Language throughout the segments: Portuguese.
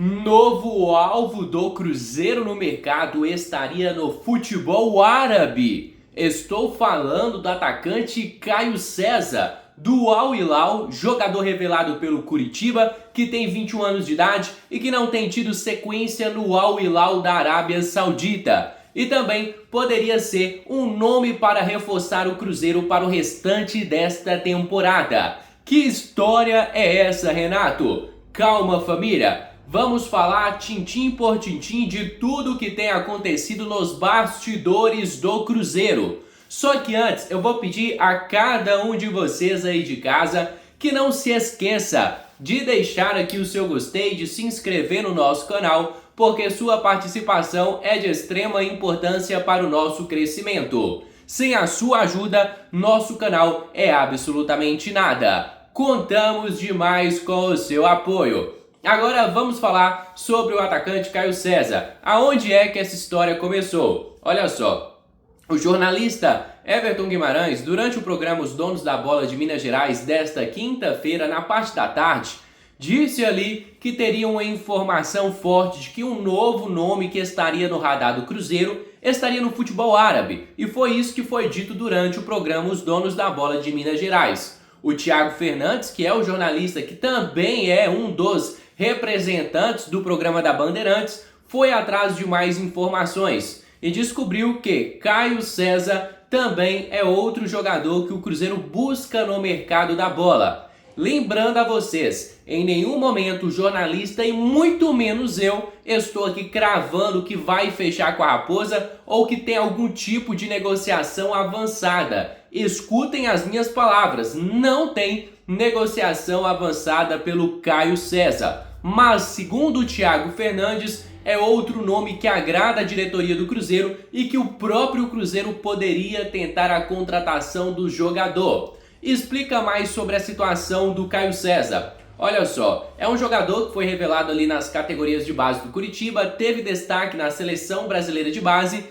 Novo alvo do Cruzeiro no mercado estaria no futebol árabe. Estou falando do atacante Caio César, do Al Hilal, jogador revelado pelo Coritiba, que tem 21 anos de idade e que não tem tido sequência no Al Hilal da Arábia Saudita. E também poderia ser um nome para reforçar o Cruzeiro para o restante desta temporada. Que história é essa, Renato? Calma, família. Vamos falar tintim por tintim de tudo que tem acontecido nos bastidores do Cruzeiro. Só que antes eu vou pedir a cada um de vocês aí de casa que não se esqueça de deixar aqui o seu gostei, de se inscrever no nosso canal, porque sua participação é de extrema importância para o nosso crescimento. Sem a sua ajuda, nosso canal é absolutamente nada. Contamos demais com o seu apoio. Agora vamos falar sobre o atacante Caio César. Aonde é que essa história começou? Olha só, o jornalista Everton Guimarães, durante o programa Os Donos da Bola de Minas Gerais desta quinta-feira, na parte da tarde, disse ali que teria uma informação forte de que um novo nome que estaria no radar do Cruzeiro estaria no futebol árabe. E foi isso que foi dito durante o programa Os Donos da Bola de Minas Gerais. O Thiago Fernandes, que é o jornalista que também é um dos representantes do programa da Bandeirantes, foi atrás de mais informações e descobriu que Caio César também é outro jogador que o Cruzeiro busca no mercado da bola. Lembrando a vocês, em nenhum momento o jornalista e muito menos eu estou aqui cravando que vai fechar com a Raposa ou que tem algum tipo de negociação avançada. Escutem as minhas palavras, não tem negociação avançada pelo Caio César. Mas, segundo o Thiago Fernandes, é outro nome que agrada a diretoria do Cruzeiro e que o próprio Cruzeiro poderia tentar a contratação do jogador. Explica mais sobre a situação do Caio César. Olha só, é um jogador que foi revelado ali nas categorias de base do Coritiba, teve destaque na seleção brasileira de base,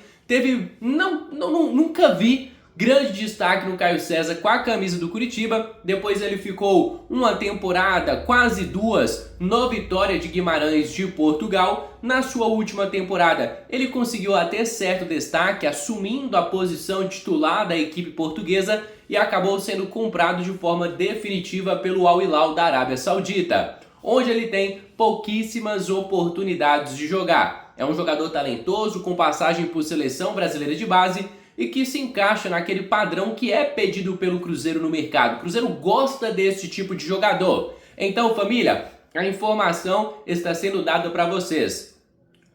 nunca vi grande destaque no Caio César com a camisa do Coritiba. Depois ele ficou uma temporada, quase duas, no Vitória de Guimarães de Portugal. Na sua última temporada ele conseguiu até certo destaque, assumindo a posição titular da equipe portuguesa e acabou sendo comprado de forma definitiva pelo Al Hilal da Arábia Saudita, onde ele tem pouquíssimas oportunidades de jogar. É um jogador talentoso, com passagem por seleção brasileira de base, e que se encaixa naquele padrão que é pedido pelo Cruzeiro no mercado. O Cruzeiro gosta desse tipo de jogador. Então, família, a informação está sendo dada para vocês.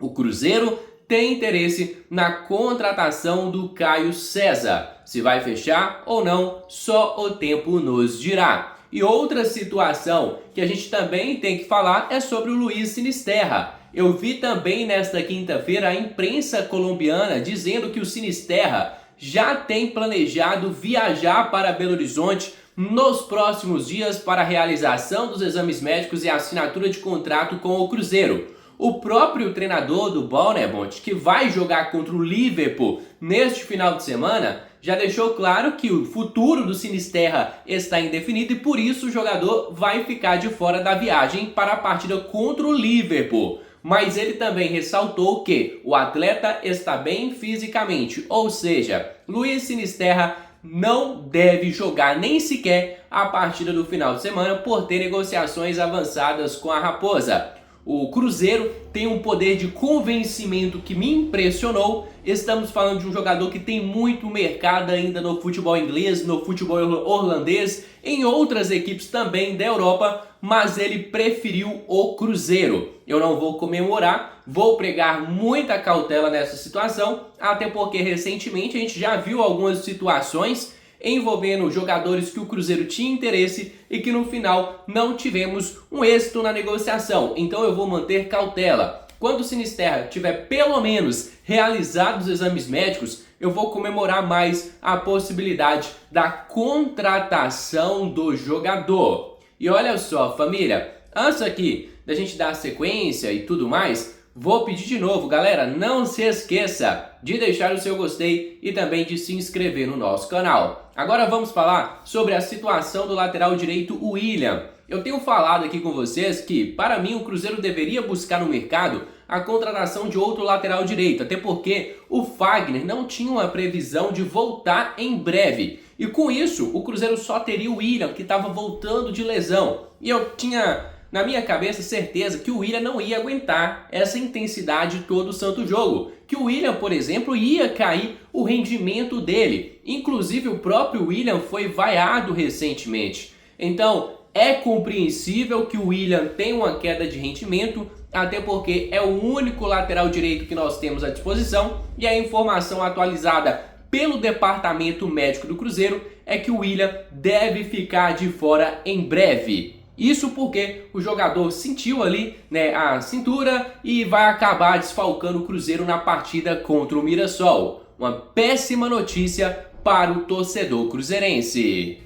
O Cruzeiro tem interesse na contratação do Caio César. Se vai fechar ou não, só o tempo nos dirá. E outra situação que a gente também tem que falar é sobre o Luiz Sinisterra. Eu vi também nesta quinta-feira a imprensa colombiana dizendo que o Sinisterra já tem planejado viajar para Belo Horizonte nos próximos dias para a realização dos exames médicos e assinatura de contrato com o Cruzeiro. O próprio treinador do Bournemouth, que vai jogar contra o Liverpool neste final de semana, já deixou claro que o futuro do Sinisterra está indefinido e por isso o jogador vai ficar de fora da viagem para a partida contra o Liverpool. Mas ele também ressaltou que o atleta está bem fisicamente, ou seja, Luiz Sinisterra não deve jogar nem sequer a partida do final de semana por ter negociações avançadas com a Raposa. O Cruzeiro tem um poder de convencimento que me impressionou. Estamos falando de um jogador que tem muito mercado ainda no futebol inglês, no futebol holandês, em outras equipes também da Europa, mas ele preferiu o Cruzeiro. Eu não vou comemorar, vou pregar muita cautela nessa situação, até porque recentemente a gente já viu algumas situações envolvendo jogadores que o Cruzeiro tinha interesse e que no final não tivemos um êxito na negociação. Então eu vou manter cautela. Quando o Sinisterra tiver pelo menos realizado os exames médicos, eu vou comemorar mais a possibilidade da contratação do jogador. E olha só, família, antes aqui da gente dar sequência e tudo mais, Vou pedir de novo, galera, não se esqueça de deixar o seu gostei e também de se inscrever no nosso canal. Agora vamos falar sobre a situação do lateral direito William. Eu tenho falado aqui com vocês que, para mim, o Cruzeiro deveria buscar no mercado a contratação de outro lateral direito, até porque o Fagner não tinha uma previsão de voltar em breve. E com isso, o Cruzeiro só teria o William, que estava voltando de lesão. E eu tinha na minha cabeça certeza que o William não ia aguentar essa intensidade todo o santo jogo. Que o William, por exemplo, ia cair o rendimento dele. Inclusive o próprio William foi vaiado recentemente. Então é compreensível que o William tenha uma queda de rendimento, até porque é o único lateral direito que nós temos à disposição, e a informação atualizada pelo departamento médico do Cruzeiro é que o William deve ficar de fora em breve. Isso porque o jogador sentiu ali, a cintura e vai acabar desfalcando o Cruzeiro na partida contra o Mirassol. Uma péssima notícia para o torcedor cruzeirense.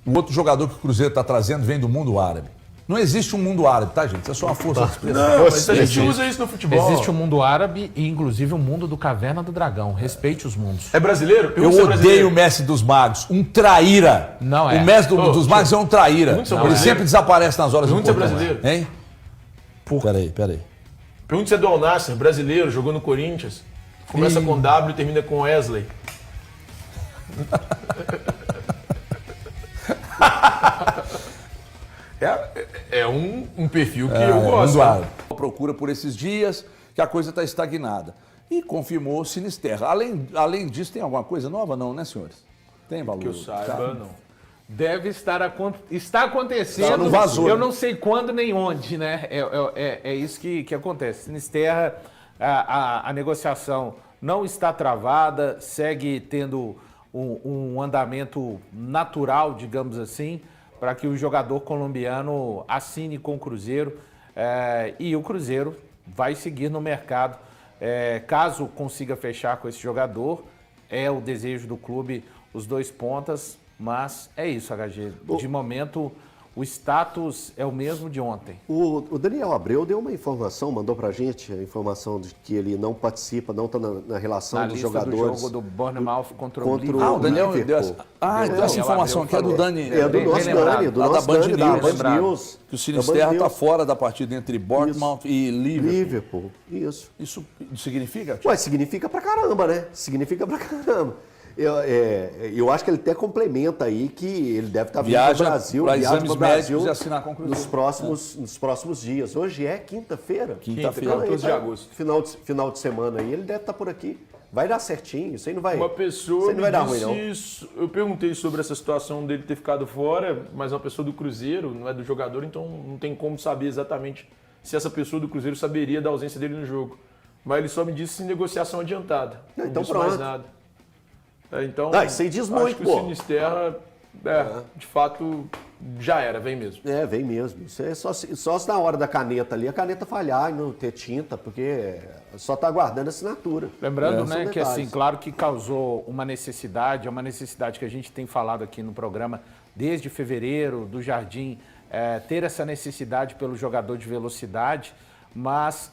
O outro jogador que o Cruzeiro está trazendo vem do mundo árabe. Não existe um mundo árabe, tá, gente? Isso é só uma força de expressão. Não, mas a gente usa isso no futebol. Existe o mundo árabe e, inclusive, o mundo do Caverna do Dragão. Respeite os mundos. É brasileiro? Eu odeio o mestre dos magos. Um traíra. Não é. O mestre dos magos é um traíra. Ele sempre desaparece nas horas Pergunta se é importantes. brasileiro. Hein? Peraí. Pergunta se é do Al Nassr, brasileiro, jogou no Corinthians. Começa com W e termina com Wesley. É um perfil que eu gosto. Procura por esses dias que a coisa está estagnada. E confirmou o Sinisterra. Além disso, tem alguma coisa nova? Não, né, senhores? Tem valor? Que eu saiba, não. Deve está acontecendo. Tá, não vazou, eu né? não sei quando nem onde, né? É isso que acontece. Sinisterra, a negociação não está travada, segue tendo um andamento natural, digamos assim, para que o jogador colombiano assine com o Cruzeiro, e o Cruzeiro vai seguir no mercado. Caso consiga fechar com esse jogador, é o desejo do clube os dois pontas, mas é isso, HG. De momento, o status é o mesmo de ontem. O Daniel Abreu deu uma informação, mandou pra gente a informação de que ele não participa, não está na relação Na dos lista jogadores. do jogo do Bournemouth contra o Liverpool. O Daniel Liverpool. deu essa informação aqui é do Dani. É do nosso Dani, do nosso Band Dani, da News. Band News. Que o Sinisterra está fora da partida entre Bournemouth e Liverpool. Isso. Isso significa? Ué, significa pra caramba, né? Significa pra caramba. Eu acho que ele até complementa aí que ele deve estar vindo para o Brasil, viaja para o Brasil e assinar com o Cruzeiro. nos próximos dias. Hoje é quinta-feira. Quinta-feira, 14 de agosto. Final de semana aí, ele deve estar por aqui. Vai dar certinho, isso aí não vai. Uma pessoa isso aí não vai me dar ruim, disse não. isso. Eu perguntei sobre essa situação dele ter ficado fora, mas é uma pessoa do Cruzeiro, não é do jogador, então não tem como saber exatamente se essa pessoa do Cruzeiro saberia da ausência dele no jogo. Mas ele só me disse negociação adiantada. Não então disse pronto. mais nada. Então, Isso aí diz acho muito, que pô. o Sinisterra, de fato, já era, vem mesmo. Vem mesmo. Isso é só se na hora da caneta ali, a caneta falhar e não ter tinta, porque só está aguardando a assinatura. Lembrando, São que detalhes. assim, claro que causou uma necessidade, é uma necessidade que a gente tem falado aqui no programa desde fevereiro, do Jardim, ter essa necessidade pelo jogador de velocidade, mas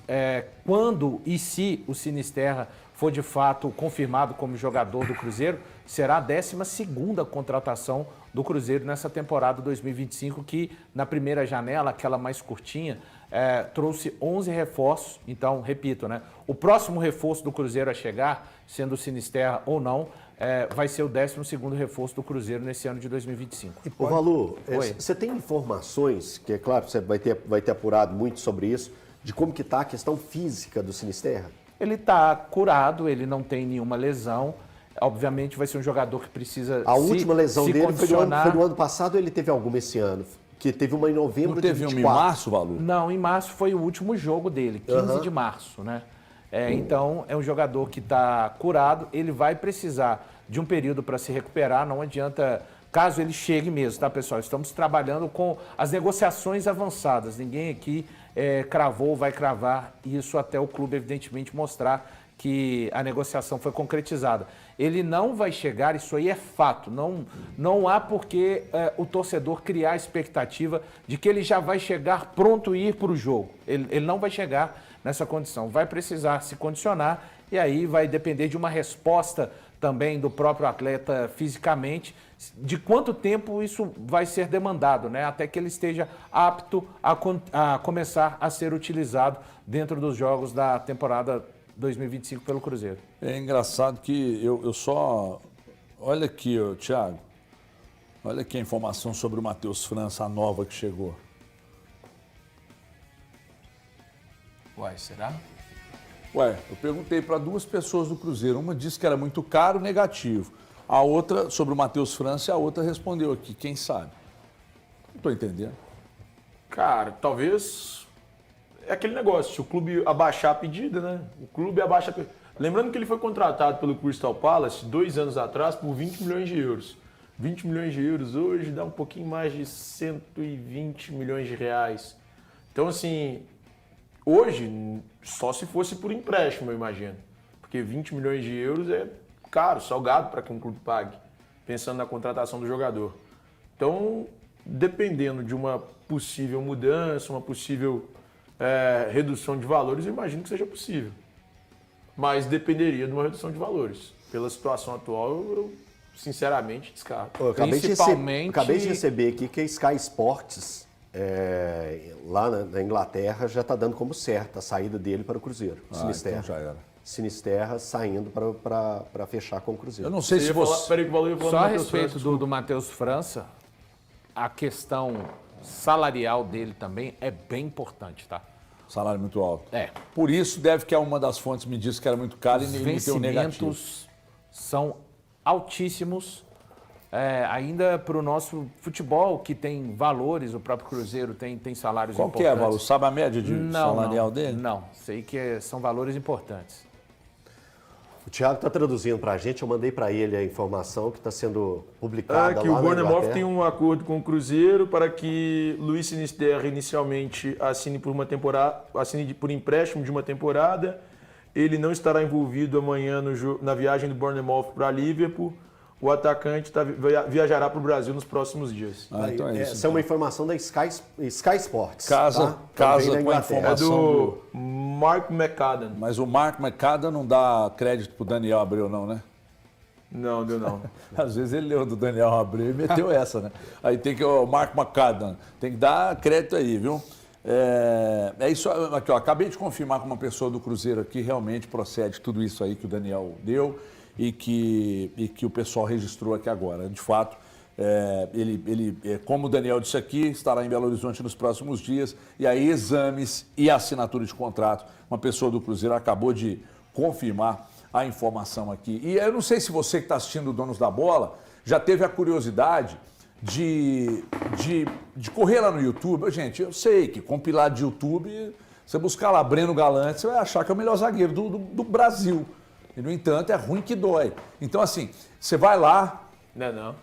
quando e se o Sinisterra for de fato confirmado como jogador do Cruzeiro, será a 12ª contratação do Cruzeiro nessa temporada 2025, que na primeira janela, aquela mais curtinha, trouxe 11 reforços. Então, repito, o próximo reforço do Cruzeiro a chegar, sendo o Sinisterra ou não, vai ser o 12º reforço do Cruzeiro nesse ano de 2025. Ô, Valu, Oi. você tem informações, que é claro, você vai ter apurado muito sobre isso, de como que está a questão física do Sinisterra? Ele está curado, ele não tem nenhuma lesão. Obviamente vai ser um jogador que precisa A última lesão se dele foi do condicionar. ano passado, ou ele teve alguma esse ano? Que teve uma em novembro Não de teve 24. uma em março, Valu? Não, em março foi o último jogo dele, 15 de março, né? Então, é um jogador que está curado, ele vai precisar de um período para se recuperar, não adianta, caso ele chegue mesmo, tá, pessoal? Estamos trabalhando com as negociações avançadas, ninguém aqui cravou, vai cravar isso até o clube, evidentemente, mostrar que a negociação foi concretizada. Ele não vai chegar, isso aí é fato, não há por que o torcedor criar a expectativa de que ele já vai chegar pronto e ir para o jogo. Ele não vai chegar nessa condição, vai precisar se condicionar e aí vai depender de uma resposta também do próprio atleta fisicamente, de quanto tempo isso vai ser demandado, né? Até que ele esteja apto a começar a ser utilizado dentro dos jogos da temporada 2025 pelo Cruzeiro. É engraçado que eu só... Olha aqui, Thiago. Olha aqui a informação sobre o Matheus França, a nova que chegou. Uai, será? Ué, eu perguntei para 2 pessoas do Cruzeiro. Uma disse que era muito caro, negativo. A outra, sobre o Matheus França, a outra respondeu aqui, quem sabe? Não estou entendendo. Cara, talvez... É aquele negócio, se o clube abaixar a pedida, né? O clube abaixa a pedida. Lembrando que ele foi contratado pelo Crystal Palace 2 anos atrás por 20 milhões de euros. 20 milhões de euros hoje dá um pouquinho mais de 120 milhões de reais. Então, assim, hoje, só se fosse por empréstimo, eu imagino. Porque 20 milhões de euros é caro, salgado para que um clube pague, pensando na contratação do jogador. Então, dependendo de uma possível mudança, uma possível redução de valores, eu imagino que seja possível. Mas dependeria de uma redução de valores. Pela situação atual, eu sinceramente descarto. Eu acabei Principalmente... acabei de receber aqui que a Sky Sports, lá na Inglaterra, já está dando como certa a saída dele para o Cruzeiro. Sinisterra. Então já era. Sinisterra saindo para fechar com o Cruzeiro. Eu não sei se você... Peraí que o valor ia falar Só do a Matheus respeito França, do Matheus França, a questão salarial dele também é bem importante, tá? Salário muito alto. É. Por isso, deve que uma das fontes me disse que era muito caro e Os me deu negativo. vencimentos são altíssimos, ainda para o nosso futebol, que tem valores, o próprio Cruzeiro tem salários Qual que é, importantes. Valor? Sabe a média de salarial dele? Não, sei que são valores importantes. O Thiago está traduzindo para a gente, eu mandei para ele a informação que está sendo publicada que lá o na Bournemouth Inglaterra. tem um acordo com o Cruzeiro para que Luiz Sinisterra inicialmente assine por uma temporada, assine por empréstimo de uma temporada. Ele não estará envolvido amanhã na viagem do Bournemouth para Liverpool. O atacante viajará para o Brasil nos próximos dias. Então é isso. Essa é uma informação da Sky Sports. Casa Também da com a Inglaterra. É informação do Mark McAdam. Mas o Mark McAdam não dá crédito pro Daniel Abreu, não, né? Não, deu não. Às vezes ele leu do Daniel Abreu e meteu essa, né? Aí tem que o Mark McAdam, tem que dar crédito aí, viu? É isso aqui, ó. Acabei de confirmar com uma pessoa do Cruzeiro aqui, realmente procede tudo isso aí que o Daniel deu e que o pessoal registrou aqui agora. De fato, como o Daniel disse aqui, estará em Belo Horizonte nos próximos dias, e aí exames e assinatura de contrato. Uma pessoa do Cruzeiro acabou de confirmar a informação aqui. E eu não sei se você que está assistindo o Donos da Bola já teve a curiosidade de correr lá no YouTube. Gente, eu sei que compilado de YouTube, você buscar lá Breno Galante, você vai achar que é o melhor zagueiro do Brasil. E, no entanto, é ruim que dói. Então, assim, você vai lá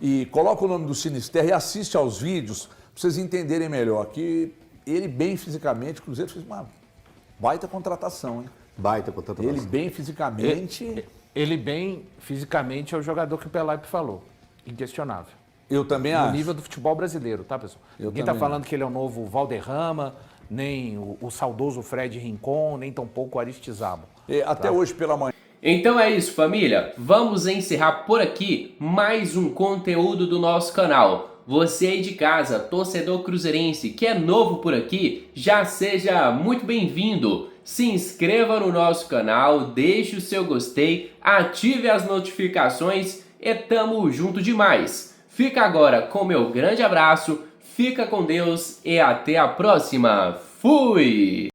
e coloca o nome do Sinisterra e assiste aos vídeos para vocês entenderem melhor que ele bem fisicamente, o Cruzeiro fez uma baita contratação, hein? Baita contratação. Ele bem fisicamente... Ele bem fisicamente é o jogador que o Pelaipe falou. Inquestionável. Eu também No acho. nível do futebol brasileiro, tá, pessoal? Ninguém tá falando que ele é o novo Valderrama, nem o saudoso Fred Rincon, nem tampouco o Aristizábal. Até hoje pela manhã. Então é isso, família. Vamos encerrar por aqui mais um conteúdo do nosso canal. Você aí de casa, torcedor cruzeirense, que é novo por aqui, já seja muito bem-vindo. Se inscreva no nosso canal, deixe o seu gostei, ative as notificações e tamo junto demais. Fica agora com meu grande abraço, fica com Deus e até a próxima. Fui!